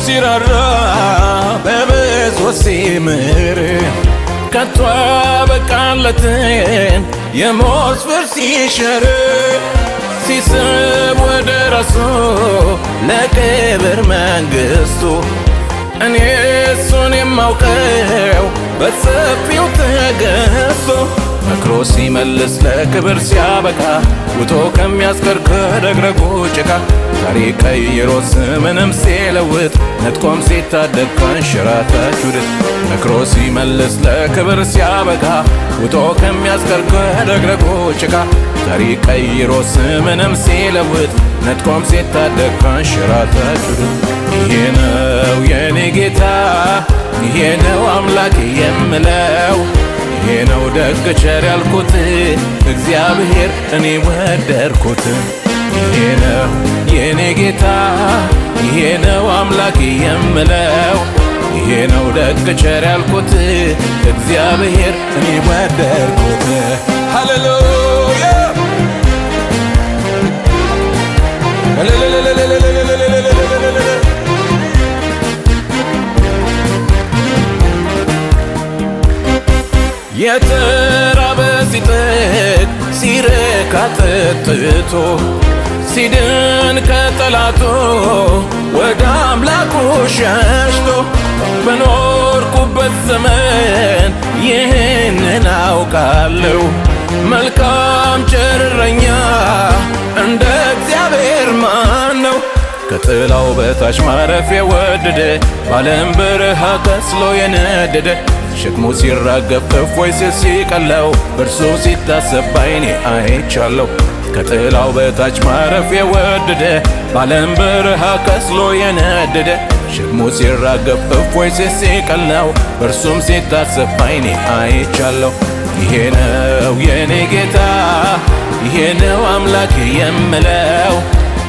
ሲራራ በብዙ ሲምር ከቶ በቃለትን የሞት ፍርድ ሲሽር ሲስብ ወደ ራሱ ለክብር መንግሥቱ እኔ እሱን የማውቀው በሰፊው ተገዝቶ መክሮ ሲመልስ ለክብር ሲያበቃ ውጦ ከሚያስቀር ከረግረጉ ጭቃ ታሪክ ቀይሮ ስምንም ሲለውጥ ነጥቆም ሲታደግ ከንሽራታች ውድቅ መክሮ ሲመልስ ለክብር ሲያበቃ ውጦ ከሚያስቀር ከረግረጉ ጭቃ ታሪክ ቀይሮ ስምንም ሲለውጥ ነጥቆም ሲታደግ ከንሽራታች ውድቅ ይሄ ነው የኔ ጌታ ይሄ ነው አምላክ የምለው ይሄ ነው ደግ ቸር ያልኩት እግዚአብሔር እኔ ወደድኩት ይሄ ነው የኔ ጌታ ይሄ ነው አምላክ የምለው ይሄ ነው ደግ ቸር ያልኩት እግዚአብሔር እኔ ወደድኩት ሃሌሉያ የተራበ ሲጠግብ ሲረካ ጠጥቶ ሲድን ከጠላቱ ወደ አምላኩ ሸሽቶ በኖርኩበት ዘመን ይህንን አውቃለሁ መልካም ቸር እረኛ እንደ እግዚአብሔር ማን ነው ከጥላው በታች ማረፍ የወደደ ባለም በረሃ ከስሎ የነደደ ሸክሙ ሲራገፍ እፎይ ሲል ሲቀለው በእርሱ ሲታሰብ ባይኔ አይቻለሁ ከጥላው በታች ማረፍ የወደደ ባለም በረሃ ከስሎ የነደደ ሸክሙ ሲራገፍ እፎይ ሲል ሲቀለው በእርሱም ሲታሰብ ባይኔ አይቻለሁ ይሄ ነው የኔ ጌታ ይሄ ነው አምላክ የምለው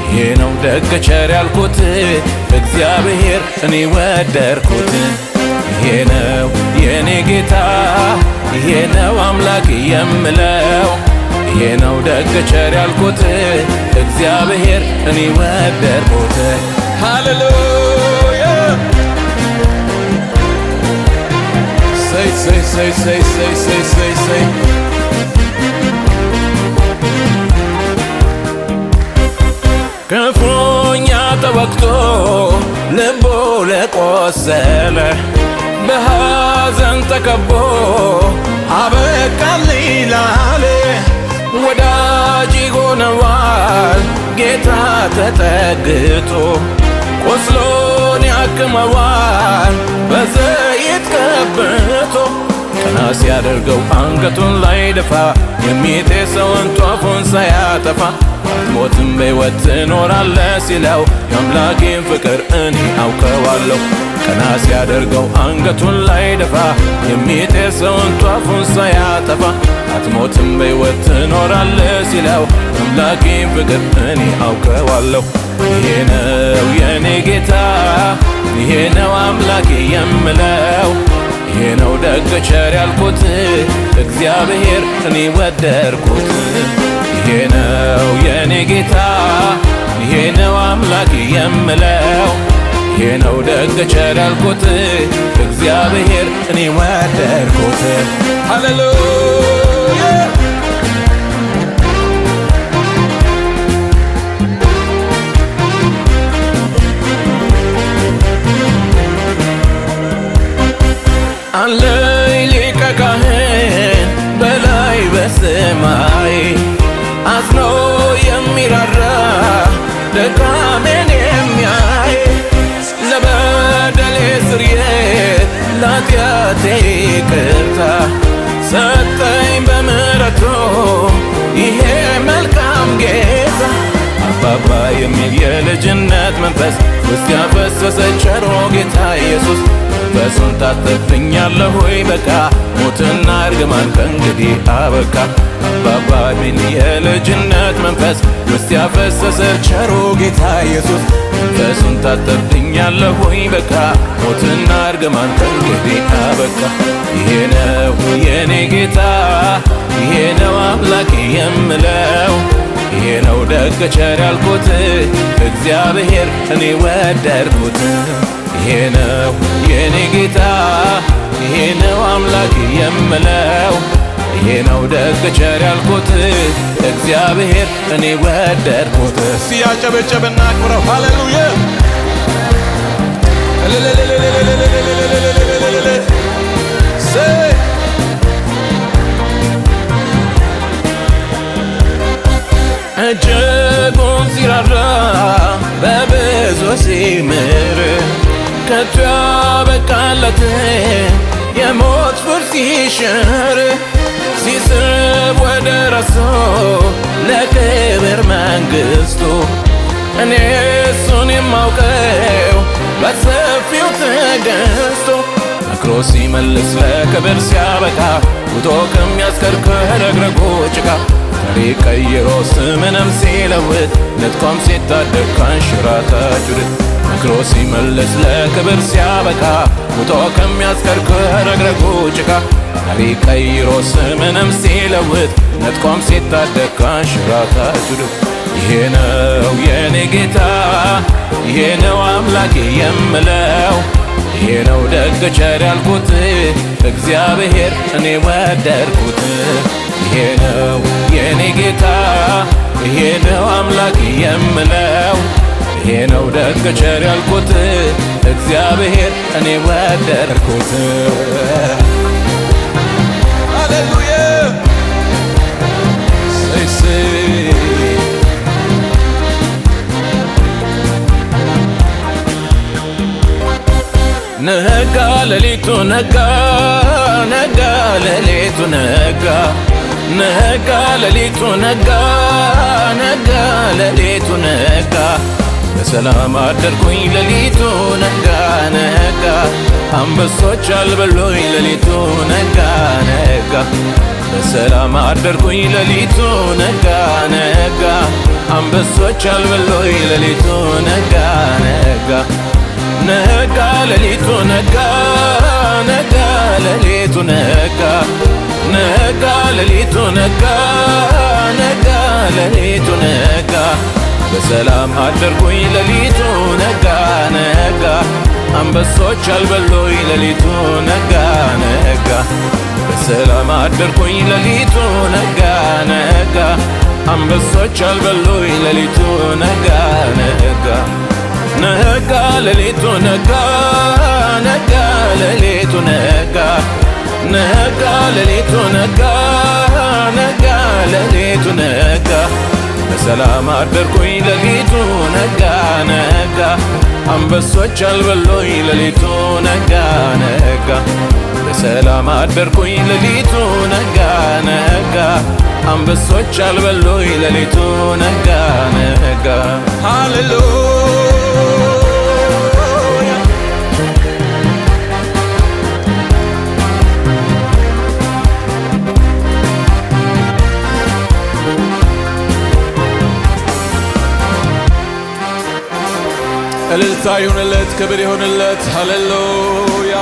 ይሄ ነው ደግ ቸር ያልኩት እግዚአብሔር እኔ ወደድኩት ይሄ ነው የኔ ጌታ ይሄ ነው አምላክ የምለው ይሄ ነው ደግ ቸር ያልኩት እግዚአብሔር እኔ ወደድኩት ሃሌሉያ say say say say say say say say ክፉኛ ተወግቶ ልቡ ለቆሰለ በሐዘን ተከቦ አበቃልኝ ላለ ወዳጅ ሆነዋል ጌታ ተጠግቶ ቆስሎን ያክመዋል በዘይት ቀብቶ ቀና ሲያደርገው አንገቱን ላይ ደፋ የሚጤሰውን ጧፉን ሳያጠፋ አትሞትም በሕይወት ትኖራለህ ሲለው የአምላኬን ፍቅር እኔ አውቀዋለሁ ቀና ሲያደርገው አንገቱን ላይ ደፋ የሚጤሰውን ጧፉን ሳያጠፋ አትሞትም በሕይወት ትኖራለህ ሲለው የአምላኬን ፍቅር እኔ አውቀዋለሁ ይሄ ነው የኔ ጌታ ይሄ ነው አምላኬ የምለው ይሄ ነው ደግ ቸር ያልኩት እግዚአብሔር እኔ ወደድኩት ይሄ ነው የኔ ጌታ ይሄ ነው አምላክ የምለው ይሄ ነው ደግ ቸር ያልኩት እግዚአብሔር እኔ ወደድኩት ሃሌሉያ አለኝ ሊቀ ካህን በላይ በሰማይ አዝኖ የሚራራ ድካሜን የሚያይ ለበደሌ ስርየት ለኃጢአቴ ይቅርታ ሰጠኝ በምሕረቱ ይሄ መልካም ጌታ አባባ የሚል የልጅነት መንፈስ ውስጥ ያፈሰሰ ቸሮ ጌታ ኢየሱስ መንፈሱን ታጠብኛለሁ ሆይ በቃ ሞትና እርግማን ከእንግዲህ አበቃ አባባ የሚል የልጅነት መንፈስ ውስጥ ያፈሰሰ ቸሮ ጌታ ኢየሱስ መንፈሱን ታጠብኛለሁ ሆይ በቃ ሞትና እርግማን ከእንግዲህ አበቃ ይሄ ነው የኔ ጌታ ይሄ ነው አምላኬ የምለው ይሄ ነው ደግ ቸር ያልኩት እግዚአብሔር እኔ ወደድኩት ይሄ ነው የኔ ጌታ ይሄ ነው አምላክ የምለው ይሄ ነው ደግ ቸር ያልኩት እግዚአብሔር እኔ ወደድኩት። ሲያጨበጨብና አክብረው ሃሌሉያ እጅጉን ሲራራ በብዙ ሲምር ከቶ ያበቃለት የሞት ፍርድ ሲሽር ሲስብ ወደ ራሱ ለክብር መንግሥቱ እኔ እሱን የማውቀው በሰፊው ትዕግሥቱ መክሮ ሲመልስ ለክብር ሲያበቃ ውጦ ከሚያስከርክር ረግረጉ ጭቃ ታሪክ ቀይሮ ስምንም ሲለውጥ ነጥቆም ሲታደግ ከንሽራታጩ መክሮ ሲመልስ ለክብር ሲያበቃ ውጦ ከሚያስከርክር ረግረጉ ጭቃ ታሪክ ቀይሮ ስምንም ሲለውጥ ነጥቆም ሲታደግ ከንሽራታጩ ይሄ ነው የኔ ጌታ ይሄ ነው አምላኬ የምለው ይሄ ነው ደግ ቸር ያልኩት እግዚአብሔር እኔ ወደድኩት። ይሄ ነው የኔ ጌታ ይሄ ነው አምላክ የምለው ይሄ ነው ደግ ቸር ያልኩት እግዚአብሔር እኔ ወደድኩት። ሃሌሉያ ነጋ ሌሊቱ ነጋ ነጋ ሌሊቱ ነጋ ነጋ ሌሊቱ ነጋ ነጋ ሌሊቱ ነጋ በሰላም አደርኩኝ ሌሊቱ ነጋ ነጋ አንበሶች አልበሉኝ ሌሊቱ ነጋ ነጋ በሰላም አደርኩኝ ሌሊቱ ነጋ ነጋ አንበሶች አልበሉኝ ሌሊቱ ነጋ ነጋ ነጋ ሌሊቱ ነጋ ነጋ ሌሊቱ ነጋ ነጋ ሌሊቱ ነጋ ነጋ ሌሊቱ ነጋ በሰላም አደርኩኝ ሌሊቱ ነጋ ነጋ አንበሶች አልበሉኝ ሌሊቱ ነጋ ነጋ በሰላም አደርኩኝ ሌሊቱ ነጋ ነጋ አንበሶች አልበሉኝ ሌሊቱ ነጋ ነጋ ነጋ ሌሊቱ ነጋ ነጋ ሌሊቱ ነጋ ነጋ ሌሊቱ ነጋ ነጋ ሌሊቱ ነጋ በሰላም አደርኩኝ ሌሊቱ ነጋ ነጋ አንበሶች አልበሉኝ ሌሊቱ ነጋ ነጋ በሰላም አደርኩኝ ሌሊቱ ነጋ ነጋ አንበሶች አልበሉኝ ሌሊቱ ነጋ ነጋ ሃሌሉያ እልልታ ይሁንለት ክብር ይሁንለት ሃሌሉያ